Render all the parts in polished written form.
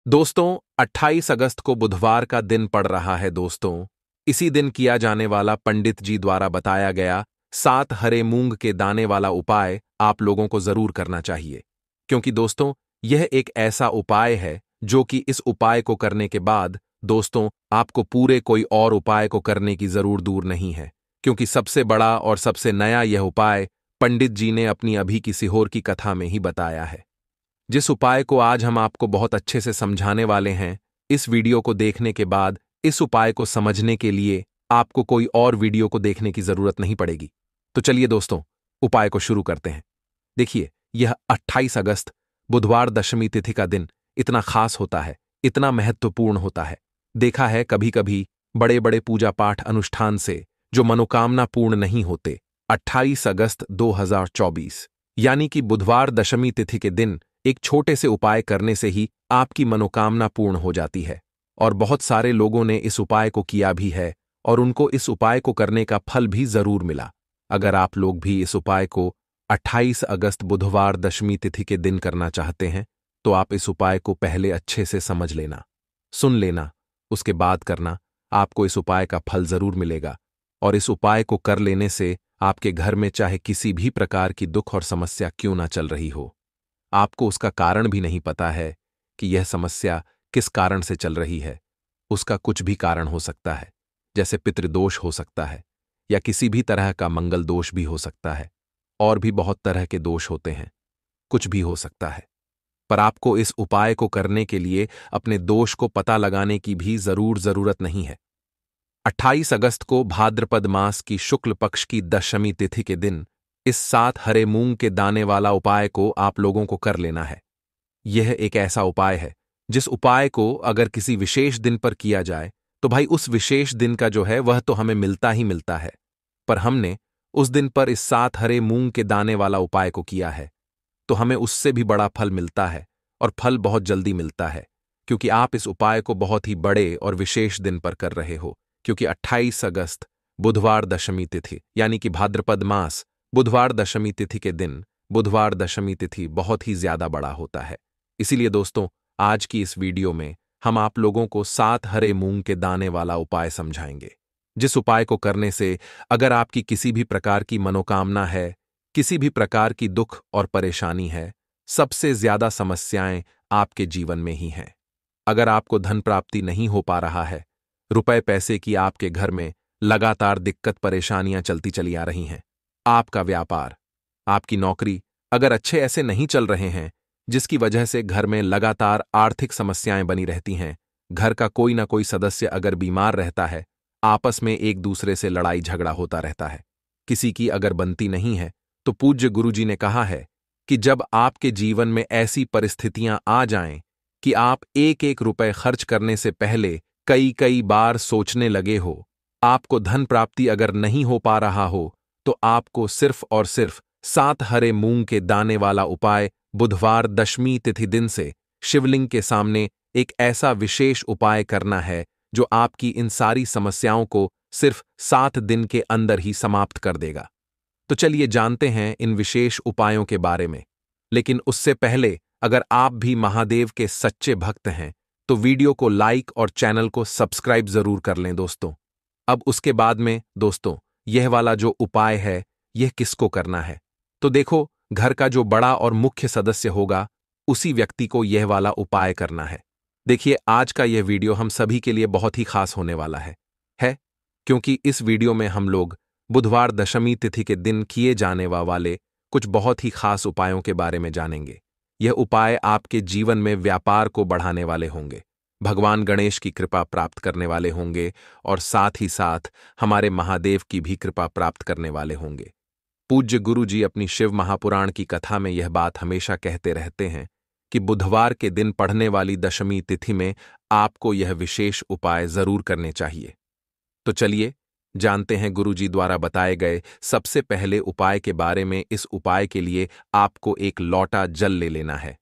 दोस्तों, 28 अगस्त को बुधवार का दिन पड़ रहा है। दोस्तों, इसी दिन किया जाने वाला पंडित जी द्वारा बताया गया 7 हरे मूंग के दाने वाला उपाय आप लोगों को जरूर करना चाहिए, क्योंकि दोस्तों यह एक ऐसा उपाय है जो कि इस उपाय को करने के बाद दोस्तों आपको पूरे कोई और उपाय को करने की जरूर दूर नहीं है, क्योंकि सबसे बड़ा और सबसे नया यह उपाय पंडित जी ने अपनी अभी की सिहोर की कथा में ही बताया है। जिस उपाय को आज हम आपको बहुत अच्छे से समझाने वाले हैं, इस वीडियो को देखने के बाद इस उपाय को समझने के लिए आपको कोई और वीडियो को देखने की जरूरत नहीं पड़ेगी। तो चलिए दोस्तों, उपाय को शुरू करते हैं। देखिए, यह 28 अगस्त बुधवार दशमी तिथि का दिन इतना खास होता है, इतना महत्वपूर्ण होता है। देखा है कभी कभी बड़े बड़े पूजा पाठ अनुष्ठान से जो मनोकामना पूर्ण नहीं होते। 28 अगस्त 2024 यानी कि बुधवार दशमी तिथि के दिन एक छोटे से उपाय करने से ही आपकी मनोकामना पूर्ण हो जाती है। और बहुत सारे लोगों ने इस उपाय को किया भी है और उनको इस उपाय को करने का फल भी जरूर मिला। अगर आप लोग भी इस उपाय को 28 अगस्त बुधवार दशमी तिथि के दिन करना चाहते हैं, तो आप इस उपाय को पहले अच्छे से समझ लेना, सुन लेना, उसके बाद करना। आपको इस उपाय का फल जरूर मिलेगा। और इस उपाय को कर लेने से आपके घर में चाहे किसी भी प्रकार की दुख और समस्या क्यों ना चल रही हो, आपको उसका कारण भी नहीं पता है कि यह समस्या किस कारण से चल रही है। उसका कुछ भी कारण हो सकता है, जैसे पितृदोष हो सकता है या किसी भी तरह का मंगल दोष भी हो सकता है, और भी बहुत तरह के दोष होते हैं, कुछ भी हो सकता है। पर आपको इस उपाय को करने के लिए अपने दोष को पता लगाने की भी जरूरत नहीं है। 28 अगस्त को भाद्रपद मास की शुक्ल पक्ष की दशमी तिथि के दिन इस 7 हरे मूंग के दाने वाला उपाय को आप लोगों को कर लेना है। यह एक ऐसा उपाय है जिस उपाय को अगर किसी विशेष दिन पर किया जाए तो भाई उस विशेष दिन का जो है वह तो हमें मिलता ही मिलता है। पर हमने उस दिन पर इस 7 हरे मूंग के दाने वाला उपाय को किया है तो हमें उससे भी बड़ा फल मिलता है, और फल बहुत जल्दी मिलता है, क्योंकि आप इस उपाय को बहुत ही बड़े और विशेष दिन पर कर रहे हो। क्योंकि 28 अगस्त बुधवार दशमी तिथि यानी कि भाद्रपद मास बुधवार दशमी तिथि के दिन बुधवार दशमी तिथि बहुत ही ज्यादा बड़ा होता है। इसीलिए दोस्तों, आज की इस वीडियो में हम आप लोगों को 7 हरे मूंग के दाने वाला उपाय समझाएंगे, जिस उपाय को करने से अगर आपकी किसी भी प्रकार की मनोकामना है, किसी भी प्रकार की दुख और परेशानी है, सबसे ज्यादा समस्याएं आपके जीवन में ही हैं। अगर आपको धन प्राप्ति नहीं हो पा रहा है, रुपए पैसे की आपके घर में लगातार दिक्कत परेशानियां चलती चली आ रही हैं, आपका व्यापार, आपकी नौकरी अगर अच्छे ऐसे नहीं चल रहे हैं, जिसकी वजह से घर में लगातार आर्थिक समस्याएं बनी रहती हैं, घर का कोई ना कोई सदस्य अगर बीमार रहता है, आपस में एक दूसरे से लड़ाई झगड़ा होता रहता है, किसी की अगर बनती नहीं है, तो पूज्य गुरुजी ने कहा है कि जब आपके जीवन में ऐसी परिस्थितियां आ जाएं कि आप एक एक रुपए खर्च करने से पहले कई कई बार सोचने लगे हो, आपको धन प्राप्ति अगर नहीं हो पा रहा हो, तो आपको सिर्फ और सिर्फ 7 हरे मूंग के दाने वाला उपाय बुधवार दशमी तिथि दिन से शिवलिंग के सामने एक ऐसा विशेष उपाय करना है जो आपकी इन सारी समस्याओं को सिर्फ 7 दिन के अंदर ही समाप्त कर देगा। तो चलिए जानते हैं इन विशेष उपायों के बारे में। लेकिन उससे पहले अगर आप भी महादेव के सच्चे भक्त हैं तो वीडियो को लाइक और चैनल को सब्सक्राइब जरूर कर लें दोस्तों। अब उसके बाद में दोस्तों, यह वाला जो उपाय है यह किसको करना है, तो देखो, घर का जो बड़ा और मुख्य सदस्य होगा उसी व्यक्ति को यह वाला उपाय करना है। देखिए, आज का यह वीडियो हम सभी के लिए बहुत ही खास होने वाला है, क्योंकि इस वीडियो में हम लोग बुधवार दशमी तिथि के दिन किए जाने वाले कुछ बहुत ही खास उपायों के बारे में जानेंगे। यह उपाय आपके जीवन में व्यापार को बढ़ाने वाले होंगे, भगवान गणेश की कृपा प्राप्त करने वाले होंगे, और साथ ही साथ हमारे महादेव की भी कृपा प्राप्त करने वाले होंगे। पूज्य गुरु जी अपनी शिव महापुराण की कथा में यह बात हमेशा कहते रहते हैं कि बुधवार के दिन पढ़ने वाली दशमी तिथि में आपको यह विशेष उपाय जरूर करने चाहिए। तो चलिए जानते हैं गुरुजी द्वारा बताए गए सबसे पहले उपाय के बारे में। इस उपाय के लिए आपको एक लोटा जल ले लेना है।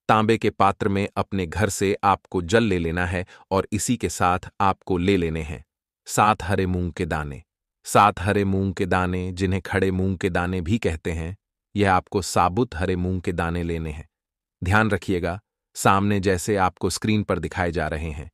तांबे के पात्र में अपने घर से आपको जल ले लेना है, और इसी के साथ आपको ले लेने हैं 7 हरे मूंग के दाने। 7 हरे मूंग के दाने, जिन्हें खड़े मूंग के दाने भी कहते हैं, यह आपको साबुत हरे मूंग के दाने लेने हैं। ध्यान रखिएगा, सामने जैसे आपको स्क्रीन पर दिखाए जा रहे हैं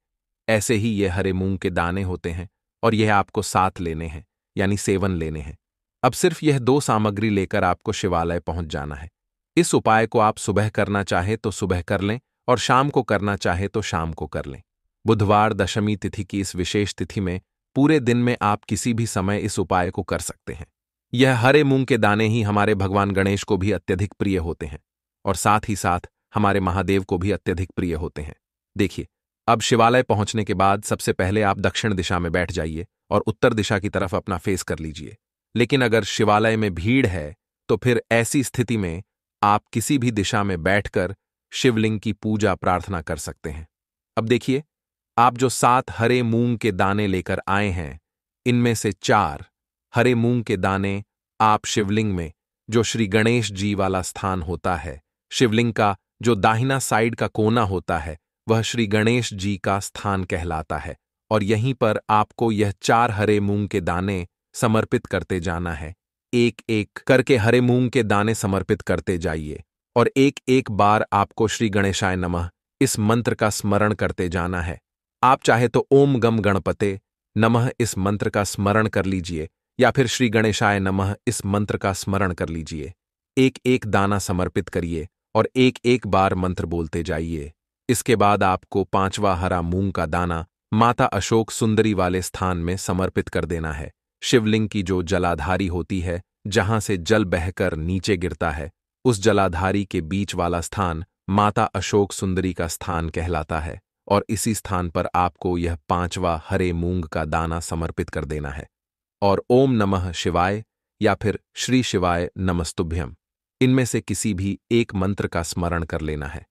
ऐसे ही ये हरे मूंग के दाने होते हैं और यह आपको साथ लेने हैं, यानी सेवन लेने हैं। अब सिर्फ यह 2 सामग्री लेकर आपको शिवालय पहुंच जाना है। इस उपाय को आप सुबह करना चाहे तो सुबह कर लें और शाम को करना चाहे तो शाम को कर लें। बुधवार दशमी तिथि की इस विशेष तिथि में पूरे दिन में आप किसी भी समय इस उपाय को कर सकते हैं। यह हरे मूंग के दाने ही हमारे भगवान गणेश को भी अत्यधिक प्रिय होते हैं और साथ ही साथ हमारे महादेव को भी अत्यधिक प्रिय होते हैं। देखिए, अब शिवालय पहुंचने के बाद सबसे पहले आप दक्षिण दिशा में बैठ जाइए और उत्तर दिशा की तरफ अपना फेस कर लीजिए। लेकिन अगर शिवालय में भीड़ है तो फिर ऐसी स्थिति में आप किसी भी दिशा में बैठकर शिवलिंग की पूजा प्रार्थना कर सकते हैं। अब देखिए, आप जो 7 हरे मूंग के दाने लेकर आए हैं, इनमें से 4 हरे मूंग के दाने आप शिवलिंग में, जो श्री गणेश जी वाला स्थान होता है, शिवलिंग का जो दाहिना साइड का कोना होता है, वह श्री गणेश जी का स्थान कहलाता है और यहीं पर आपको यह 4 हरे मूंग के दाने समर्पित करते जाना है। एक एक करके हरे मूंग के दाने समर्पित करते जाइए और एक एक बार आपको श्री गणेशाय नमः इस मंत्र का स्मरण करते जाना है। आप चाहे तो ओम गम गणपते नमः इस मंत्र का स्मरण कर लीजिए या फिर श्री गणेशाय नमः इस मंत्र का स्मरण कर लीजिए। एक एक दाना समर्पित करिए और एक एक बार मंत्र बोलते जाइए। इसके बाद आपको 5वां हरा मूंग का दाना माता अशोक सुंदरी वाले स्थान में समर्पित कर देना है। शिवलिंग की जो जलाधारी होती है, जहां से जल बहकर नीचे गिरता है, उस जलाधारी के बीच वाला स्थान माता अशोक सुंदरी का स्थान कहलाता है और इसी स्थान पर आपको यह 5वां हरे मूंग का दाना समर्पित कर देना है और ओम नमः शिवाय या फिर श्री शिवाय नमस्तुभ्यम, इनमें से किसी भी एक मंत्र का स्मरण कर लेना है।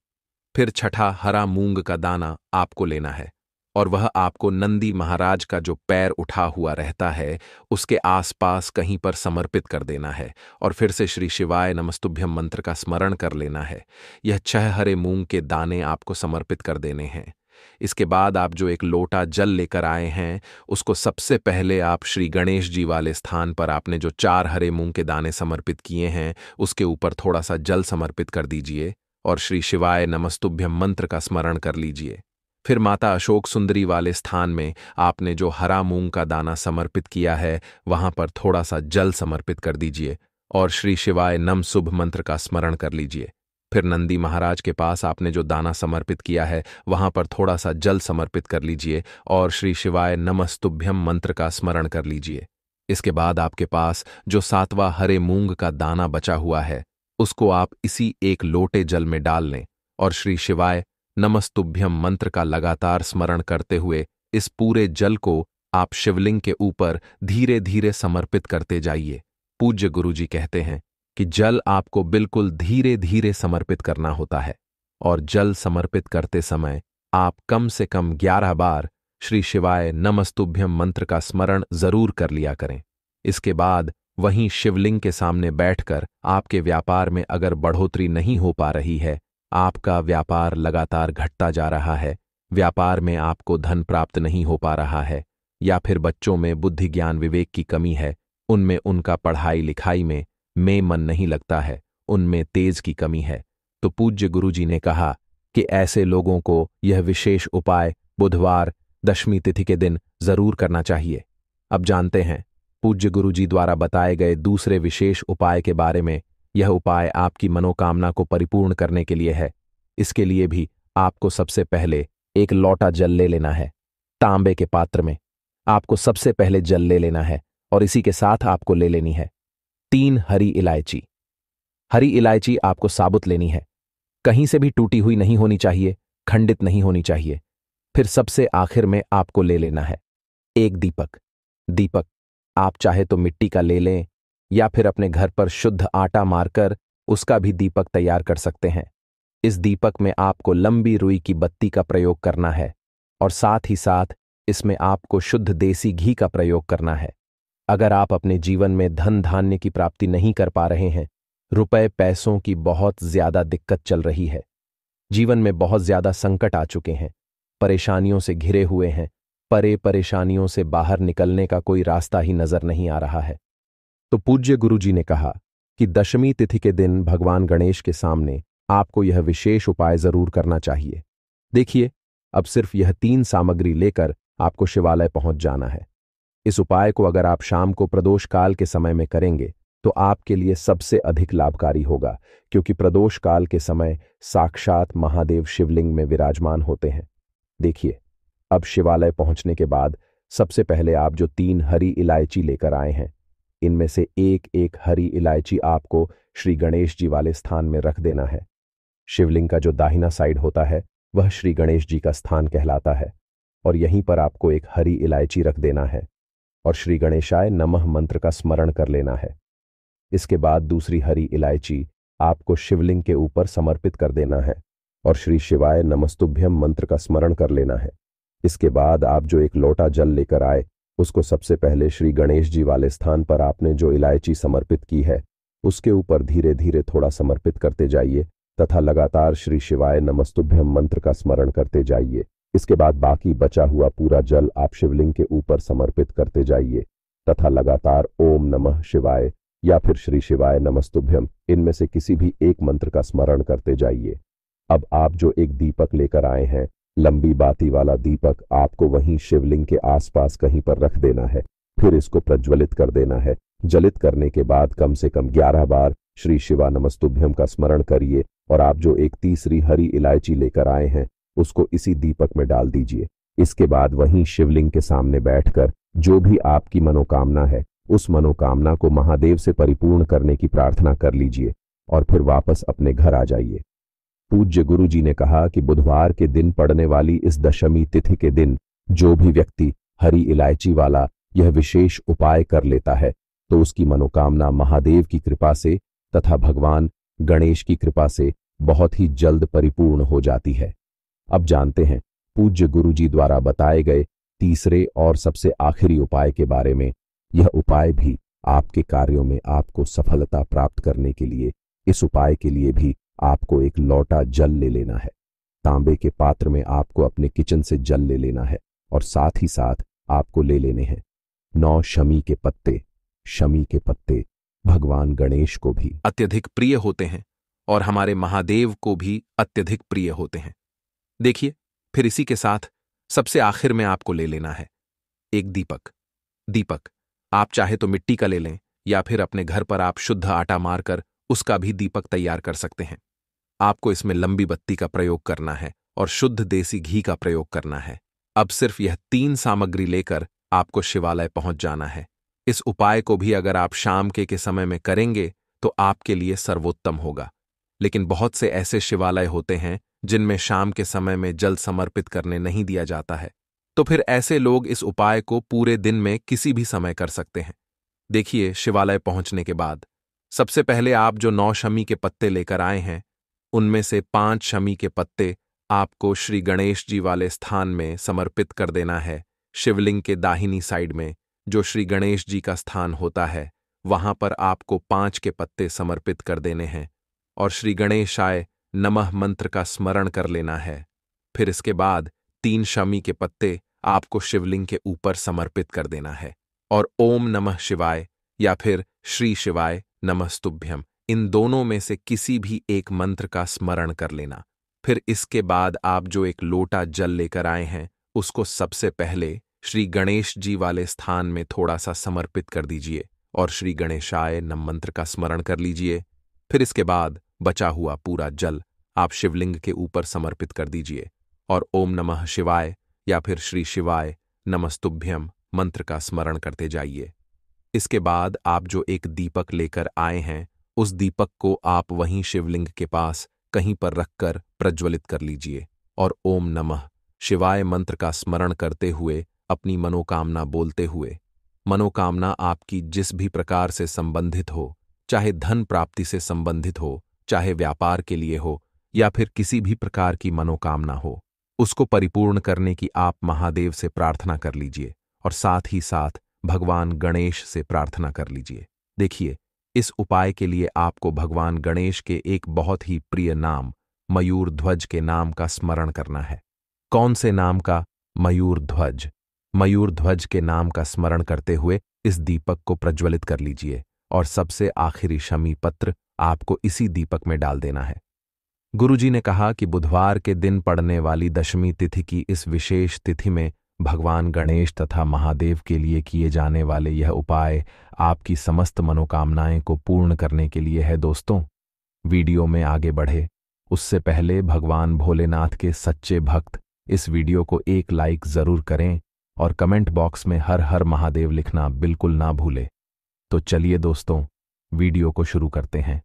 फिर 6ठा हरा मूंग का दाना आपको लेना है और वह आपको नंदी महाराज का जो पैर उठा हुआ रहता है उसके आसपास कहीं पर समर्पित कर देना है और फिर से श्री शिवाय नमस्तुभ्यम मंत्र का स्मरण कर लेना है। यह 6 हरे मूंग के दाने आपको समर्पित कर देने हैं। इसके बाद आप जो एक लोटा जल लेकर आए हैं, उसको सबसे पहले आप श्री गणेश जी वाले स्थान पर आपने जो 4 हरे मूंग के दाने समर्पित किए हैं, उसके ऊपर थोड़ा सा जल समर्पित कर दीजिए और श्री शिवाय नमस्तुभ्यम मंत्र का स्मरण कर लीजिए। फिर माता अशोक सुंदरी वाले स्थान में आपने जो हरा मूंग का दाना समर्पित किया है, वहां पर थोड़ा सा जल समर्पित कर दीजिए और श्री शिवाय नम शुभ मंत्र का स्मरण कर लीजिए। फिर नंदी महाराज के पास आपने जो दाना समर्पित किया है, वहां पर थोड़ा सा जल समर्पित कर लीजिए और श्री शिवाय नमस्तुभ्यम मंत्र का स्मरण कर लीजिए। इसके बाद आपके पास जो 7वां हरे मूंग का दाना बचा हुआ है, उसको आप इसी एक लोटे जल में डाल लें और श्री शिवाय नमस्तुभ्यम मंत्र का लगातार स्मरण करते हुए इस पूरे जल को आप शिवलिंग के ऊपर धीरे धीरे समर्पित करते जाइए। पूज्य गुरुजी कहते हैं कि जल आपको बिल्कुल धीरे धीरे समर्पित करना होता है और जल समर्पित करते समय आप कम से कम 11 बार श्री शिवाय नमस्तुभ्यम मंत्र का स्मरण जरूर कर लिया करें। इसके बाद वहीं शिवलिंग के सामने बैठकर आपके व्यापार में अगर बढ़ोतरी नहीं हो पा रही है, आपका व्यापार लगातार घटता जा रहा है, व्यापार में आपको धन प्राप्त नहीं हो पा रहा है, या फिर बच्चों में बुद्धि ज्ञान विवेक की कमी है, उनमें उनका पढ़ाई लिखाई में मन नहीं लगता है, उनमें तेज की कमी है, तो पूज्य गुरुजी ने कहा कि ऐसे लोगों को यह विशेष उपाय बुधवार दशमी तिथि के दिन जरूर करना चाहिए। अब जानते हैं पूज्य गुरुजी द्वारा बताए गए दूसरे विशेष उपाय के बारे में। यह उपाय आपकी मनोकामना को परिपूर्ण करने के लिए है। इसके लिए भी आपको सबसे पहले एक लोटा जल ले लेना है। तांबे के पात्र में आपको सबसे पहले जल ले लेना है और इसी के साथ आपको ले लेनी है 3 हरी इलायची। हरी इलायची आपको साबुत लेनी है, कहीं से भी टूटी हुई नहीं होनी चाहिए, खंडित नहीं होनी चाहिए। फिर सबसे आखिर में आपको ले लेना है एक दीपक। दीपक आप चाहे तो मिट्टी का ले लें या फिर अपने घर पर शुद्ध आटा मारकर उसका भी दीपक तैयार कर सकते हैं। इस दीपक में आपको लंबी रुई की बत्ती का प्रयोग करना है और साथ ही साथ इसमें आपको शुद्ध देसी घी का प्रयोग करना है। अगर आप अपने जीवन में धन धान्य की प्राप्ति नहीं कर पा रहे हैं, रुपए पैसों की बहुत ज्यादा दिक्कत चल रही है, जीवन में बहुत ज्यादा संकट आ चुके हैं, परेशानियों से घिरे हुए हैं, परेशानियों से बाहर निकलने का कोई रास्ता ही नजर नहीं आ रहा है, तो पूज्य गुरुजी ने कहा कि दशमी तिथि के दिन भगवान गणेश के सामने आपको यह विशेष उपाय जरूर करना चाहिए। देखिए, अब सिर्फ यह 3 सामग्री लेकर आपको शिवालय पहुंच जाना है। इस उपाय को अगर आप शाम को प्रदोष काल के समय में करेंगे तो आपके लिए सबसे अधिक लाभकारी होगा, क्योंकि प्रदोष काल के समय साक्षात महादेव शिवलिंग में विराजमान होते हैं। देखिए, अब शिवालय पहुंचने के बाद सबसे पहले आप जो 3 हरी इलायची लेकर आए हैं, इनमें से एक एक हरी इलायची आपको श्री गणेश जी वाले स्थान में रख देना है। शिवलिंग का जो दाहिना साइड होता है वह श्री गणेश जी का स्थान कहलाता है, और यहीं पर आपको एक हरी इलायची रख देना है और श्री गणेशाय नमः मंत्र का स्मरण कर लेना है। इसके बाद दूसरी हरी इलायची आपको शिवलिंग के ऊपर समर्पित कर देना है और श्री शिवाय नमस्तुभ्यम मंत्र का स्मरण कर लेना है। इसके बाद आप जो एक लोटा जल लेकर आए उसको सबसे पहले श्री गणेश जी वाले स्थान पर आपने जो इलायची समर्पित की है उसके ऊपर धीरे धीरे थोड़ा समर्पित करते जाइए तथा लगातार श्री शिवाय नमस्तुभ्यम मंत्र का स्मरण करते जाइए। इसके बाद बाकी बचा हुआ पूरा जल आप शिवलिंग के ऊपर समर्पित करते जाइए तथा लगातार ओम नमः शिवाय या फिर श्री शिवाय नमस्तुभ्यम इनमें से किसी भी एक मंत्र का स्मरण करते जाइए। अब आप जो एक दीपक लेकर आए हैं, लंबी बाती वाला दीपक, आपको वहीं शिवलिंग के आसपास कहीं पर रख देना है। फिर इसको प्रज्वलित कर देना है। जलित करने के बाद कम से कम 11 बार श्री शिवा नमस्तुभ्यम का स्मरण करिए और आप जो एक तीसरी हरी इलायची लेकर आए हैं उसको इसी दीपक में डाल दीजिए। इसके बाद वहीं शिवलिंग के सामने बैठकर जो भी आपकी मनोकामना है उस मनोकामना को महादेव से परिपूर्ण करने की प्रार्थना कर लीजिए और फिर वापस अपने घर आ जाइए। पूज्य गुरु जी ने कहा कि बुधवार के दिन पड़ने वाली इस दशमी तिथि के दिन जो भी व्यक्ति हरी इलायची वाला यह विशेष उपाय कर लेता है तो उसकी मनोकामना महादेव की कृपा से तथा भगवान गणेश की कृपा से बहुत ही जल्द परिपूर्ण हो जाती है। अब जानते हैं पूज्य गुरु जी द्वारा बताए गए तीसरे और सबसे आखिरी उपाय के बारे में। यह उपाय भी आपके कार्यों में आपको सफलता प्राप्त करने के लिए, इस उपाय के लिए भी आपको एक लोटा जल ले लेना है। तांबे के पात्र में आपको अपने किचन से जल ले लेना है और साथ ही साथ आपको ले लेने हैं 9 शमी के पत्ते। शमी के पत्ते भगवान गणेश को भी अत्यधिक प्रिय होते हैं और हमारे महादेव को भी अत्यधिक प्रिय होते हैं। देखिए, फिर इसी के साथ सबसे आखिर में आपको ले लेना है एक दीपक। दीपक आप चाहे तो मिट्टी का ले लें या फिर अपने घर पर आप शुद्ध आटा मारकर उसका भी दीपक तैयार कर सकते हैं। आपको इसमें लंबी बत्ती का प्रयोग करना है और शुद्ध देसी घी का प्रयोग करना है। अब सिर्फ यह 3 सामग्री लेकर आपको शिवालय पहुंच जाना है। इस उपाय को भी अगर आप शाम के समय में करेंगे तो आपके लिए सर्वोत्तम होगा। लेकिन बहुत से ऐसे शिवालय होते हैं जिनमें शाम के समय में जल समर्पित करने नहीं दिया जाता है, तो फिर ऐसे लोग इस उपाय को पूरे दिन में किसी भी समय कर सकते हैं। देखिए, शिवालय पहुंचने के बाद सबसे पहले आप जो 9 शमी के पत्ते लेकर आए हैं उनमें से 5 शमी के पत्ते आपको श्री गणेश जी वाले स्थान में समर्पित कर देना है। शिवलिंग के दाहिनी साइड में जो श्री गणेश जी का स्थान होता है वहां पर आपको 5 के पत्ते समर्पित कर देने हैं और श्री गणेशाय नमः मंत्र का स्मरण कर लेना है। फिर इसके बाद 3 शमी के पत्ते आपको शिवलिंग के ऊपर समर्पित कर देना है और ओम नमः शिवाय या फिर श्री शिवाय नमस्तुभ्यम इन दोनों में से किसी भी एक मंत्र का स्मरण कर लेना। फिर इसके बाद आप जो एक लोटा जल लेकर आए हैं उसको सबसे पहले श्री गणेश जी वाले स्थान में थोड़ा सा समर्पित कर दीजिए और श्री गणेशाय नम मंत्र का स्मरण कर लीजिए। फिर इसके बाद बचा हुआ पूरा जल आप शिवलिंग के ऊपर समर्पित कर दीजिए और ओम नमः शिवाय या फिर श्री शिवाय नमस्तुभ्यम मंत्र का स्मरण करते जाइए। इसके बाद आप जो एक दीपक लेकर आए हैं उस दीपक को आप वहीं शिवलिंग के पास कहीं पर रखकर प्रज्वलित कर लीजिए और ओम नमः शिवाय मंत्र का स्मरण करते हुए अपनी मनोकामना बोलते हुए, मनोकामना आपकी जिस भी प्रकार से संबंधित हो, चाहे धन प्राप्ति से संबंधित हो, चाहे व्यापार के लिए हो या फिर किसी भी प्रकार की मनोकामना हो, उसको परिपूर्ण करने की आप महादेव से प्रार्थना कर लीजिए और साथ ही साथ भगवान गणेश से प्रार्थना कर लीजिए। देखिए, इस उपाय के लिए आपको भगवान गणेश के एक बहुत ही प्रिय नाम मयूर ध्वज के नाम का स्मरण करना है। कौन से नाम का? मयूर ध्वज। मयूर ध्वज के नाम का स्मरण करते हुए इस दीपक को प्रज्वलित कर लीजिए और सबसे आखिरी शमी पत्र आपको इसी दीपक में डाल देना है। गुरुजी ने कहा कि बुधवार के दिन पड़ने वाली दशमी तिथि की इस विशेष तिथि में भगवान गणेश तथा महादेव के लिए किए जाने वाले यह उपाय आपकी समस्त मनोकामनाएं को पूर्ण करने के लिए है। दोस्तों, वीडियो में आगे बढ़े उससे पहले भगवान भोलेनाथ के सच्चे भक्त इस वीडियो को एक लाइक जरूर करें और कमेंट बॉक्स में हर हर महादेव लिखना बिल्कुल ना भूले। तो चलिए दोस्तों, वीडियो को शुरू करते हैं।